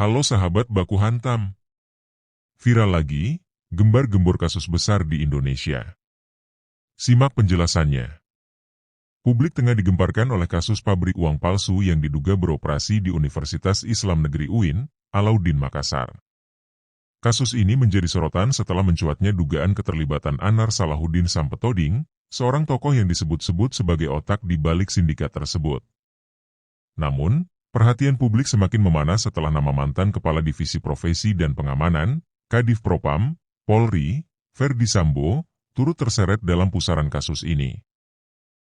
Halo sahabat baku hantam. Viral lagi, gembar-gembor kasus besar di Indonesia. Simak penjelasannya. Publik tengah digemparkan oleh kasus pabrik uang palsu yang diduga beroperasi di Universitas Islam Negeri UIN, Alauddin Makassar. Kasus ini menjadi sorotan setelah mencuatnya dugaan keterlibatan Anar Salahuddin Sampetoding, seorang tokoh yang disebut-sebut sebagai otak di balik sindikat tersebut. Namun, perhatian publik semakin memanas setelah nama mantan Kepala Divisi Profesi dan Pengamanan, Kadif Propam, Polri, Ferdy Sambo, turut terseret dalam pusaran kasus ini.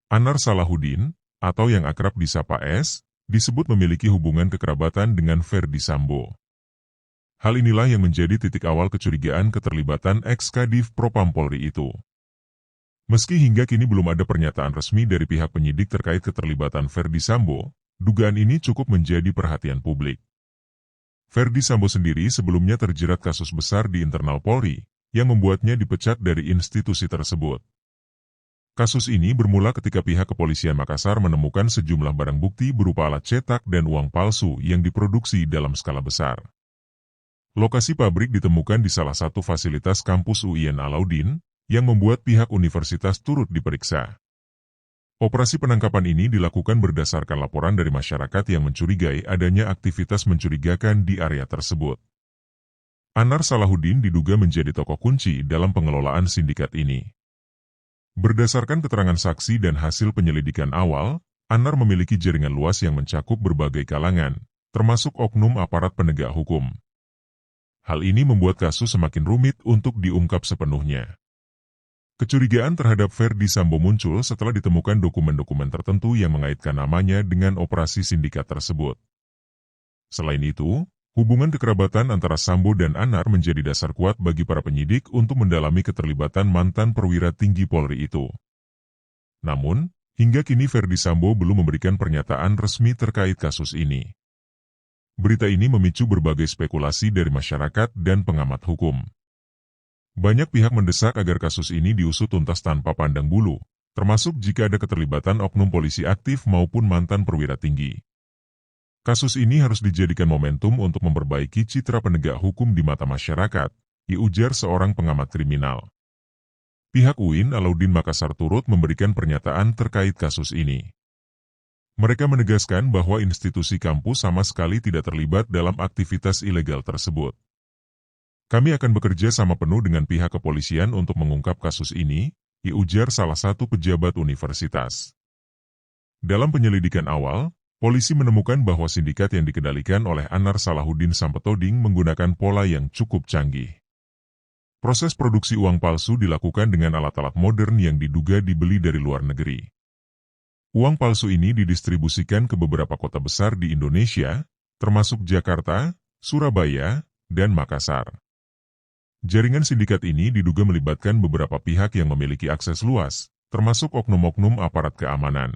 Anar Salahuddin, atau yang akrab disapa S, disebut memiliki hubungan kekerabatan dengan Ferdy Sambo. Hal inilah yang menjadi titik awal kecurigaan keterlibatan ex-Kadif Propam Polri itu. Meski hingga kini belum ada pernyataan resmi dari pihak penyidik terkait keterlibatan Ferdy Sambo, dugaan ini cukup menjadi perhatian publik. Ferdy Sambo sendiri sebelumnya terjerat kasus besar di internal Polri, yang membuatnya dipecat dari institusi tersebut. Kasus ini bermula ketika pihak kepolisian Makassar menemukan sejumlah barang bukti berupa alat cetak dan uang palsu yang diproduksi dalam skala besar. Lokasi pabrik ditemukan di salah satu fasilitas kampus UIN Alauddin, yang membuat pihak universitas turut diperiksa. Operasi penangkapan ini dilakukan berdasarkan laporan dari masyarakat yang mencurigai adanya aktivitas mencurigakan di area tersebut. Anar Salahuddin diduga menjadi tokoh kunci dalam pengelolaan sindikat ini. Berdasarkan keterangan saksi dan hasil penyelidikan awal, Anar memiliki jaringan luas yang mencakup berbagai kalangan, termasuk oknum aparat penegak hukum. Hal ini membuat kasus semakin rumit untuk diungkap sepenuhnya. Kecurigaan terhadap Ferdy Sambo muncul setelah ditemukan dokumen-dokumen tertentu yang mengaitkan namanya dengan operasi sindikat tersebut. Selain itu, hubungan kekerabatan antara Sambo dan Anar menjadi dasar kuat bagi para penyidik untuk mendalami keterlibatan mantan perwira tinggi Polri itu. Namun, hingga kini Ferdy Sambo belum memberikan pernyataan resmi terkait kasus ini. Berita ini memicu berbagai spekulasi dari masyarakat dan pengamat hukum. Banyak pihak mendesak agar kasus ini diusut tuntas tanpa pandang bulu, termasuk jika ada keterlibatan oknum polisi aktif maupun mantan perwira tinggi. Kasus ini harus dijadikan momentum untuk memperbaiki citra penegak hukum di mata masyarakat, diujar seorang pengamat kriminal. Pihak UIN Alauddin Makassar turut memberikan pernyataan terkait kasus ini. Mereka menegaskan bahwa institusi kampus sama sekali tidak terlibat dalam aktivitas ilegal tersebut. Kami akan bekerja sama penuh dengan pihak kepolisian untuk mengungkap kasus ini, diujar salah satu pejabat universitas. Dalam penyelidikan awal, polisi menemukan bahwa sindikat yang dikendalikan oleh Anar Salahuddin Sampetoding menggunakan pola yang cukup canggih. Proses produksi uang palsu dilakukan dengan alat-alat modern yang diduga dibeli dari luar negeri. Uang palsu ini didistribusikan ke beberapa kota besar di Indonesia, termasuk Jakarta, Surabaya, dan Makassar. Jaringan sindikat ini diduga melibatkan beberapa pihak yang memiliki akses luas, termasuk oknum-oknum aparat keamanan.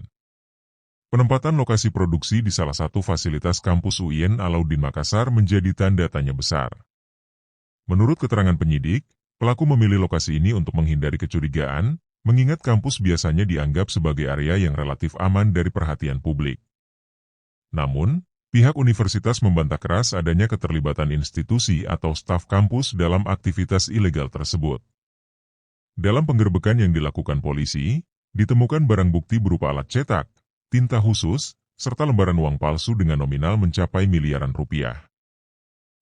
Penempatan lokasi produksi di salah satu fasilitas kampus UIN Alauddin Makassar menjadi tanda tanya besar. Menurut keterangan penyidik, pelaku memilih lokasi ini untuk menghindari kecurigaan, mengingat kampus biasanya dianggap sebagai area yang relatif aman dari perhatian publik. Namun, pihak universitas membantah keras adanya keterlibatan institusi atau staf kampus dalam aktivitas ilegal tersebut. Dalam penggerbekan yang dilakukan polisi, ditemukan barang bukti berupa alat cetak, tinta khusus, serta lembaran uang palsu dengan nominal mencapai miliaran rupiah.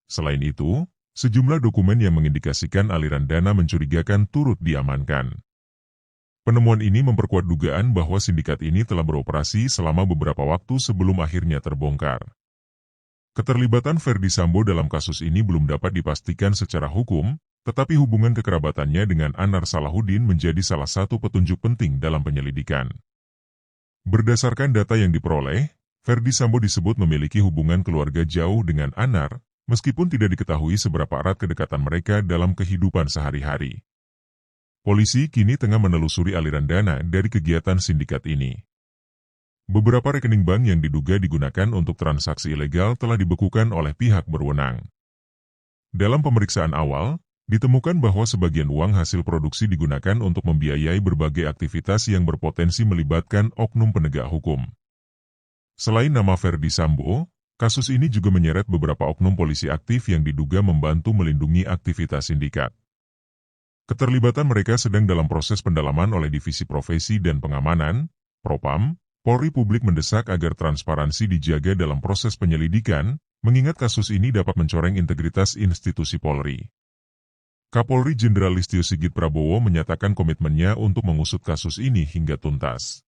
Selain itu, sejumlah dokumen yang mengindikasikan aliran dana mencurigakan turut diamankan. Penemuan ini memperkuat dugaan bahwa sindikat ini telah beroperasi selama beberapa waktu sebelum akhirnya terbongkar. Keterlibatan Ferdy Sambo dalam kasus ini belum dapat dipastikan secara hukum, tetapi hubungan kekerabatannya dengan Anar Salahuddin menjadi salah satu petunjuk penting dalam penyelidikan. Berdasarkan data yang diperoleh, Ferdy Sambo disebut memiliki hubungan keluarga jauh dengan Anar, meskipun tidak diketahui seberapa erat kedekatan mereka dalam kehidupan sehari-hari. Polisi kini tengah menelusuri aliran dana dari kegiatan sindikat ini. Beberapa rekening bank yang diduga digunakan untuk transaksi ilegal telah dibekukan oleh pihak berwenang. Dalam pemeriksaan awal, ditemukan bahwa sebagian uang hasil produksi digunakan untuk membiayai berbagai aktivitas yang berpotensi melibatkan oknum penegak hukum. Selain nama Ferdy Sambo, Kasus ini juga menyeret beberapa oknum polisi aktif yang diduga membantu melindungi aktivitas sindikat. Keterlibatan mereka sedang dalam proses pendalaman oleh Divisi Profesi dan Pengamanan, Propam. Polri publik mendesak agar transparansi dijaga dalam proses penyelidikan, mengingat kasus ini dapat mencoreng integritas institusi Polri. Kapolri Jenderal Listio Sigit Prabowo menyatakan komitmennya untuk mengusut kasus ini hingga tuntas.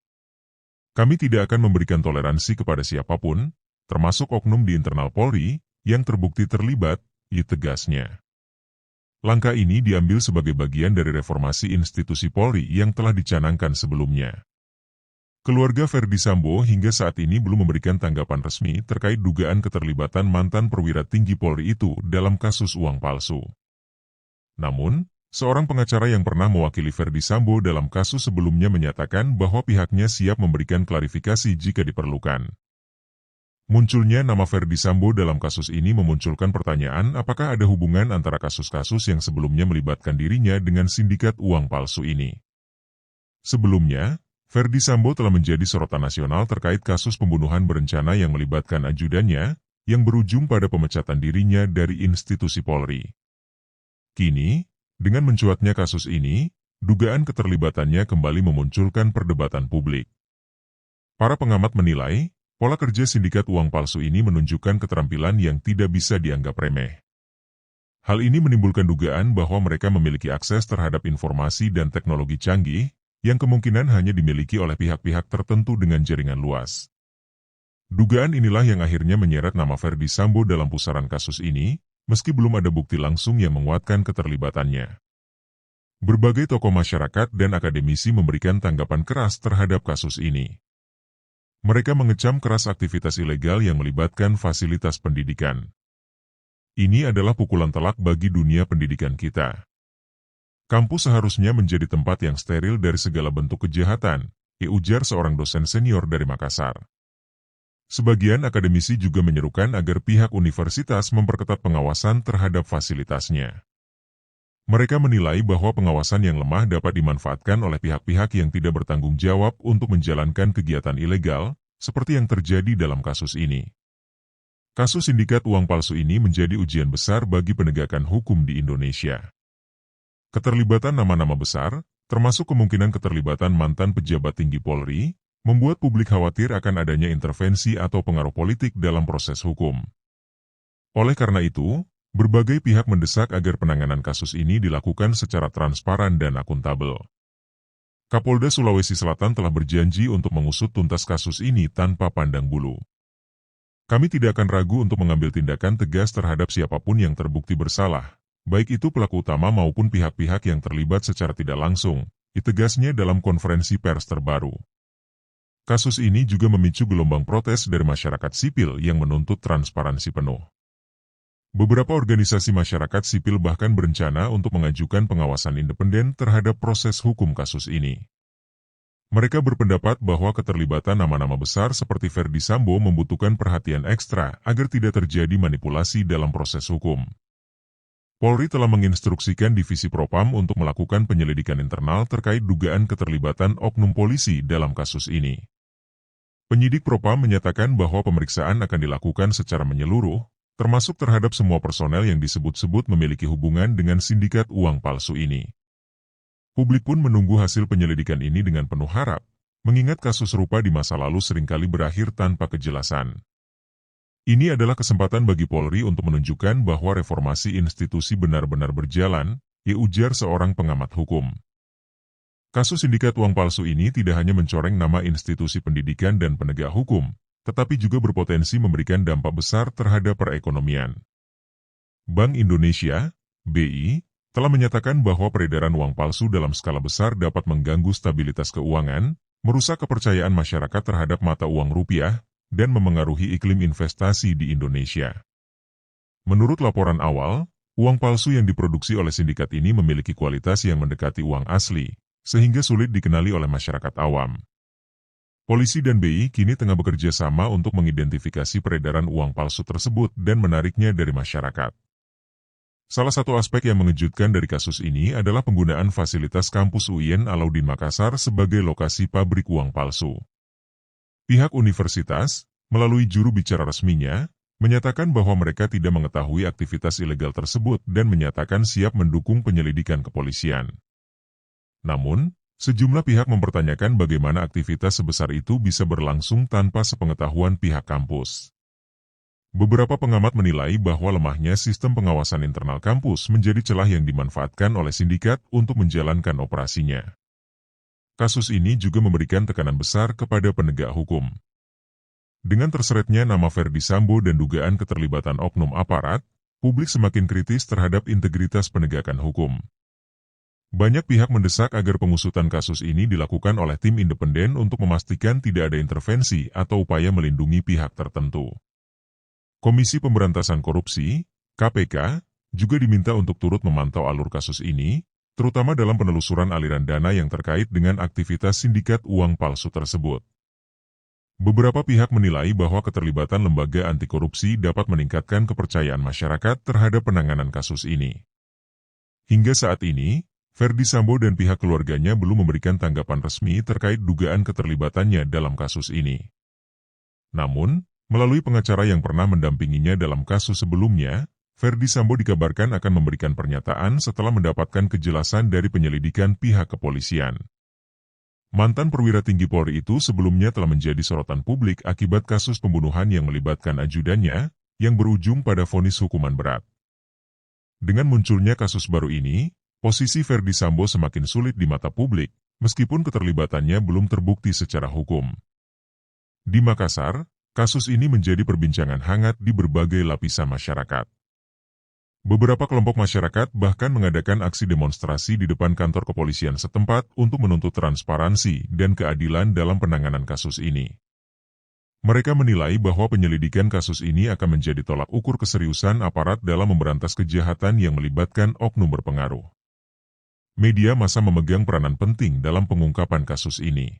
Kami tidak akan memberikan toleransi kepada siapapun, termasuk oknum di internal Polri, yang terbukti terlibat, tegasnya. Langkah ini diambil sebagai bagian dari reformasi institusi Polri yang telah dicanangkan sebelumnya. Keluarga Ferdy Sambo hingga saat ini belum memberikan tanggapan resmi terkait dugaan keterlibatan mantan perwira tinggi Polri itu dalam kasus uang palsu. Namun, seorang pengacara yang pernah mewakili Ferdy Sambo dalam kasus sebelumnya menyatakan bahwa pihaknya siap memberikan klarifikasi jika diperlukan. Munculnya nama Ferdy Sambo dalam kasus ini memunculkan pertanyaan apakah ada hubungan antara kasus-kasus yang sebelumnya melibatkan dirinya dengan sindikat uang palsu ini. Sebelumnya, Ferdy Sambo telah menjadi sorotan nasional terkait kasus pembunuhan berencana yang melibatkan ajudannya, yang berujung pada pemecatan dirinya dari institusi Polri. Kini, dengan mencuatnya kasus ini, dugaan keterlibatannya kembali memunculkan perdebatan publik. Para pengamat menilai, pola kerja sindikat uang palsu ini menunjukkan keterampilan yang tidak bisa dianggap remeh. Hal ini menimbulkan dugaan bahwa mereka memiliki akses terhadap informasi dan teknologi canggih, yang kemungkinan hanya dimiliki oleh pihak-pihak tertentu dengan jaringan luas. Dugaan inilah yang akhirnya menyeret nama Ferdy Sambo dalam pusaran kasus ini, meski belum ada bukti langsung yang menguatkan keterlibatannya. Berbagai tokoh masyarakat dan akademisi memberikan tanggapan keras terhadap kasus ini. Mereka mengecam keras aktivitas ilegal yang melibatkan fasilitas pendidikan. Ini adalah pukulan telak bagi dunia pendidikan kita. Kampus seharusnya menjadi tempat yang steril dari segala bentuk kejahatan, ujar seorang dosen senior dari Makassar. Sebagian akademisi juga menyerukan agar pihak universitas memperketat pengawasan terhadap fasilitasnya. Mereka menilai bahwa pengawasan yang lemah dapat dimanfaatkan oleh pihak-pihak yang tidak bertanggung jawab untuk menjalankan kegiatan ilegal, seperti yang terjadi dalam kasus ini. Kasus sindikat uang palsu ini menjadi ujian besar bagi penegakan hukum di Indonesia. Keterlibatan nama-nama besar, termasuk kemungkinan keterlibatan mantan pejabat tinggi Polri, membuat publik khawatir akan adanya intervensi atau pengaruh politik dalam proses hukum. Oleh karena itu, berbagai pihak mendesak agar penanganan kasus ini dilakukan secara transparan dan akuntabel. Kapolda Sulawesi Selatan telah berjanji untuk mengusut tuntas kasus ini tanpa pandang bulu. Kami tidak akan ragu untuk mengambil tindakan tegas terhadap siapapun yang terbukti bersalah, baik itu pelaku utama maupun pihak-pihak yang terlibat secara tidak langsung, tegasnya dalam konferensi pers terbaru. Kasus ini juga memicu gelombang protes dari masyarakat sipil yang menuntut transparansi penuh. Beberapa organisasi masyarakat sipil bahkan berencana untuk mengajukan pengawasan independen terhadap proses hukum kasus ini. Mereka berpendapat bahwa keterlibatan nama-nama besar seperti Ferdy Sambo membutuhkan perhatian ekstra agar tidak terjadi manipulasi dalam proses hukum. Polri telah menginstruksikan Divisi Propam untuk melakukan penyelidikan internal terkait dugaan keterlibatan oknum polisi dalam kasus ini. Penyidik Propam menyatakan bahwa pemeriksaan akan dilakukan secara menyeluruh, termasuk terhadap semua personel yang disebut-sebut memiliki hubungan dengan sindikat uang palsu ini. Publik pun menunggu hasil penyelidikan ini dengan penuh harap, mengingat kasus serupa di masa lalu seringkali berakhir tanpa kejelasan. Ini adalah kesempatan bagi Polri untuk menunjukkan bahwa reformasi institusi benar-benar berjalan, ujar seorang pengamat hukum. Kasus sindikat uang palsu ini tidak hanya mencoreng nama institusi pendidikan dan penegak hukum, tetapi juga berpotensi memberikan dampak besar terhadap perekonomian. Bank Indonesia, BI, telah menyatakan bahwa peredaran uang palsu dalam skala besar dapat mengganggu stabilitas keuangan, merusak kepercayaan masyarakat terhadap mata uang rupiah, dan memengaruhi iklim investasi di Indonesia. Menurut laporan awal, uang palsu yang diproduksi oleh sindikat ini memiliki kualitas yang mendekati uang asli, sehingga sulit dikenali oleh masyarakat awam. Polisi dan BI kini tengah bekerja sama untuk mengidentifikasi peredaran uang palsu tersebut dan menariknya dari masyarakat. Salah satu aspek yang mengejutkan dari kasus ini adalah penggunaan fasilitas kampus UIN Alauddin Makassar sebagai lokasi pabrik uang palsu. Pihak universitas, melalui juru bicara resminya, menyatakan bahwa mereka tidak mengetahui aktivitas ilegal tersebut dan menyatakan siap mendukung penyelidikan kepolisian. Namun, sejumlah pihak mempertanyakan bagaimana aktivitas sebesar itu bisa berlangsung tanpa sepengetahuan pihak kampus. Beberapa pengamat menilai bahwa lemahnya sistem pengawasan internal kampus menjadi celah yang dimanfaatkan oleh sindikat untuk menjalankan operasinya. Kasus ini juga memberikan tekanan besar kepada penegak hukum. Dengan terseretnya nama Ferdy Sambo dan dugaan keterlibatan oknum aparat, publik semakin kritis terhadap integritas penegakan hukum. Banyak pihak mendesak agar pengusutan kasus ini dilakukan oleh tim independen untuk memastikan tidak ada intervensi atau upaya melindungi pihak tertentu. Komisi Pemberantasan Korupsi, KPK, juga diminta untuk turut memantau alur kasus ini, terutama dalam penelusuran aliran dana yang terkait dengan aktivitas sindikat uang palsu tersebut. Beberapa pihak menilai bahwa keterlibatan lembaga anti korupsi dapat meningkatkan kepercayaan masyarakat terhadap penanganan kasus ini. Hingga saat ini, Ferdy Sambo dan pihak keluarganya belum memberikan tanggapan resmi terkait dugaan keterlibatannya dalam kasus ini. Namun, melalui pengacara yang pernah mendampinginya dalam kasus sebelumnya, Ferdy Sambo dikabarkan akan memberikan pernyataan setelah mendapatkan kejelasan dari penyelidikan pihak kepolisian. Mantan perwira tinggi Polri itu sebelumnya telah menjadi sorotan publik akibat kasus pembunuhan yang melibatkan ajudannya, yang berujung pada vonis hukuman berat. Dengan munculnya kasus baru ini, posisi Ferdy Sambo semakin sulit di mata publik, meskipun keterlibatannya belum terbukti secara hukum. Di Makassar, kasus ini menjadi perbincangan hangat di berbagai lapisan masyarakat. Beberapa kelompok masyarakat bahkan mengadakan aksi demonstrasi di depan kantor kepolisian setempat untuk menuntut transparansi dan keadilan dalam penanganan kasus ini. Mereka menilai bahwa penyelidikan kasus ini akan menjadi tolak ukur keseriusan aparat dalam memberantas kejahatan yang melibatkan oknum berpengaruh. Media massa memegang peranan penting dalam pengungkapan kasus ini.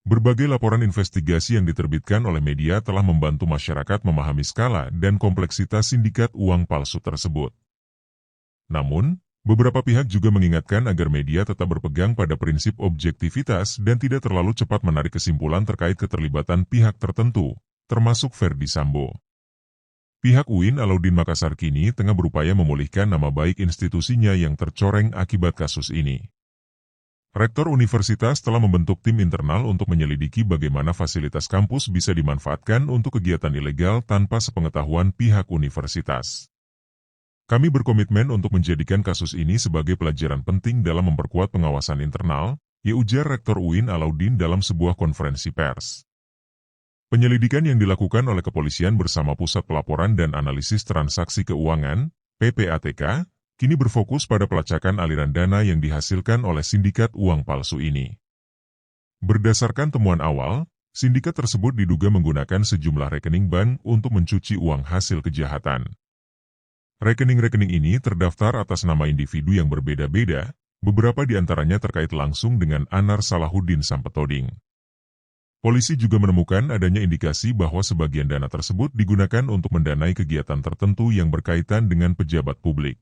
Berbagai laporan investigasi yang diterbitkan oleh media telah membantu masyarakat memahami skala dan kompleksitas sindikat uang palsu tersebut. Namun, beberapa pihak juga mengingatkan agar media tetap berpegang pada prinsip objektivitas dan tidak terlalu cepat menarik kesimpulan terkait keterlibatan pihak tertentu, termasuk Ferdy Sambo. Pihak UIN Alauddin Makassar kini tengah berupaya memulihkan nama baik institusinya yang tercoreng akibat kasus ini. Rektor universitas telah membentuk tim internal untuk menyelidiki bagaimana fasilitas kampus bisa dimanfaatkan untuk kegiatan ilegal tanpa sepengetahuan pihak universitas. Kami berkomitmen untuk menjadikan kasus ini sebagai pelajaran penting dalam memperkuat pengawasan internal, ujar Rektor UIN Alauddin dalam sebuah konferensi pers. Penyelidikan yang dilakukan oleh kepolisian bersama Pusat Pelaporan dan Analisis Transaksi Keuangan, PPATK, kini berfokus pada pelacakan aliran dana yang dihasilkan oleh sindikat uang palsu ini. Berdasarkan temuan awal, sindikat tersebut diduga menggunakan sejumlah rekening bank untuk mencuci uang hasil kejahatan. Rekening-rekening ini terdaftar atas nama individu yang berbeda-beda, beberapa di antaranya terkait langsung dengan Anar Salahuddin Sampetoding. Polisi juga menemukan adanya indikasi bahwa sebagian dana tersebut digunakan untuk mendanai kegiatan tertentu yang berkaitan dengan pejabat publik.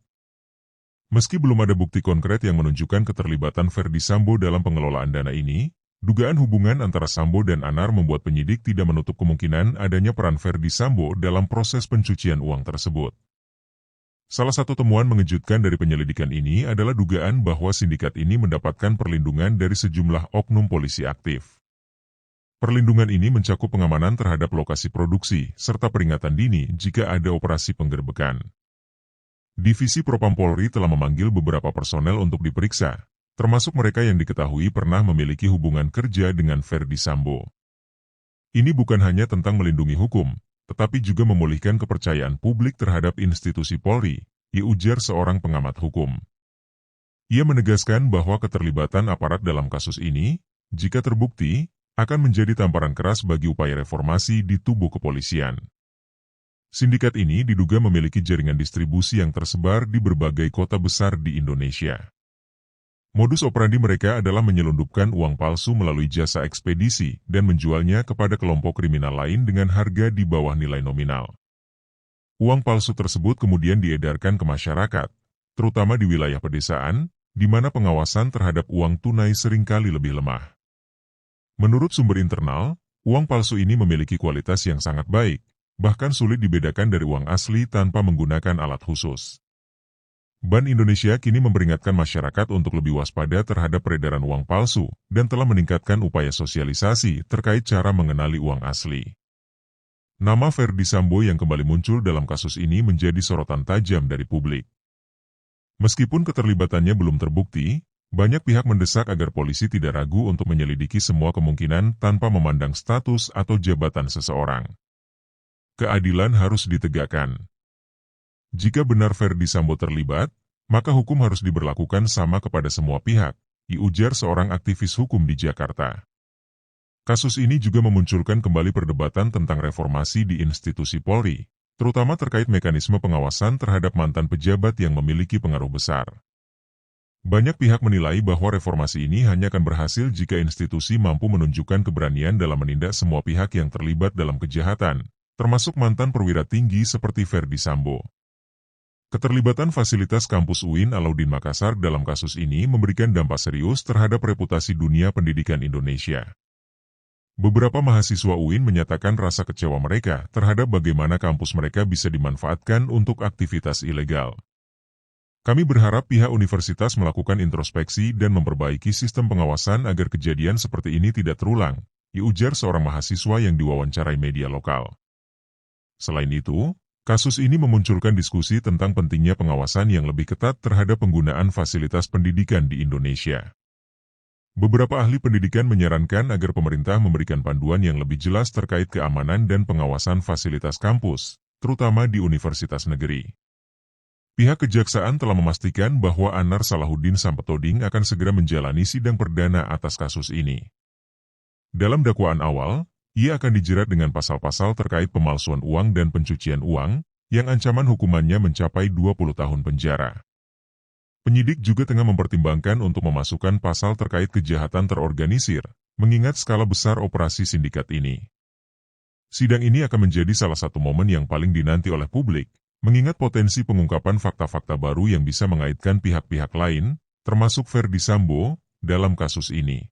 Meski belum ada bukti konkret yang menunjukkan keterlibatan Ferdy Sambo dalam pengelolaan dana ini, dugaan hubungan antara Sambo dan Anar membuat penyidik tidak menutup kemungkinan adanya peran Ferdy Sambo dalam proses pencucian uang tersebut. Salah satu temuan mengejutkan dari penyelidikan ini adalah dugaan bahwa sindikat ini mendapatkan perlindungan dari sejumlah oknum polisi aktif. Perlindungan ini mencakup pengamanan terhadap lokasi produksi, serta peringatan dini jika ada operasi penggerbekan. Divisi Propam Polri telah memanggil beberapa personel untuk diperiksa, termasuk mereka yang diketahui pernah memiliki hubungan kerja dengan Ferdy Sambo. Ini bukan hanya tentang melindungi hukum, tetapi juga memulihkan kepercayaan publik terhadap institusi Polri, ujar seorang pengamat hukum. Ia menegaskan bahwa keterlibatan aparat dalam kasus ini, jika terbukti, akan menjadi tamparan keras bagi upaya reformasi di tubuh kepolisian. Sindikat ini diduga memiliki jaringan distribusi yang tersebar di berbagai kota besar di Indonesia. Modus operandi mereka adalah menyelundupkan uang palsu melalui jasa ekspedisi dan menjualnya kepada kelompok kriminal lain dengan harga di bawah nilai nominal. Uang palsu tersebut kemudian diedarkan ke masyarakat, terutama di wilayah pedesaan, di mana pengawasan terhadap uang tunai seringkali lebih lemah. Menurut sumber internal, uang palsu ini memiliki kualitas yang sangat baik, bahkan sulit dibedakan dari uang asli tanpa menggunakan alat khusus. Bank Indonesia kini memperingatkan masyarakat untuk lebih waspada terhadap peredaran uang palsu dan telah meningkatkan upaya sosialisasi terkait cara mengenali uang asli. Nama Ferdy Sambo yang kembali muncul dalam kasus ini menjadi sorotan tajam dari publik. Meskipun keterlibatannya belum terbukti, banyak pihak mendesak agar polisi tidak ragu untuk menyelidiki semua kemungkinan tanpa memandang status atau jabatan seseorang. Keadilan harus ditegakkan. Jika benar Ferdy Sambo terlibat, maka hukum harus diberlakukan sama kepada semua pihak, diujar seorang aktivis hukum di Jakarta. Kasus ini juga memunculkan kembali perdebatan tentang reformasi di institusi Polri, terutama terkait mekanisme pengawasan terhadap mantan pejabat yang memiliki pengaruh besar. Banyak pihak menilai bahwa reformasi ini hanya akan berhasil jika institusi mampu menunjukkan keberanian dalam menindak semua pihak yang terlibat dalam kejahatan, termasuk mantan perwira tinggi seperti Ferdy Sambo. Keterlibatan fasilitas kampus UIN Alauddin Makassar dalam kasus ini memberikan dampak serius terhadap reputasi dunia pendidikan Indonesia. Beberapa mahasiswa UIN menyatakan rasa kecewa mereka terhadap bagaimana kampus mereka bisa dimanfaatkan untuk aktivitas ilegal. Kami berharap pihak universitas melakukan introspeksi dan memperbaiki sistem pengawasan agar kejadian seperti ini tidak terulang, diujar seorang mahasiswa yang diwawancarai media lokal. Selain itu, kasus ini memunculkan diskusi tentang pentingnya pengawasan yang lebih ketat terhadap penggunaan fasilitas pendidikan di Indonesia. Beberapa ahli pendidikan menyarankan agar pemerintah memberikan panduan yang lebih jelas terkait keamanan dan pengawasan fasilitas kampus, terutama di universitas negeri. Pihak kejaksaan telah memastikan bahwa Anar Salahuddin Sampetoding akan segera menjalani sidang perdana atas kasus ini. Dalam dakwaan awal, ia akan dijerat dengan pasal-pasal terkait pemalsuan uang dan pencucian uang, yang ancaman hukumannya mencapai 20 tahun penjara. Penyidik juga tengah mempertimbangkan untuk memasukkan pasal terkait kejahatan terorganisir, mengingat skala besar operasi sindikat ini. Sidang ini akan menjadi salah satu momen yang paling dinanti oleh publik, mengingat potensi pengungkapan fakta-fakta baru yang bisa mengaitkan pihak-pihak lain, termasuk Ferdy Sambo, dalam kasus ini.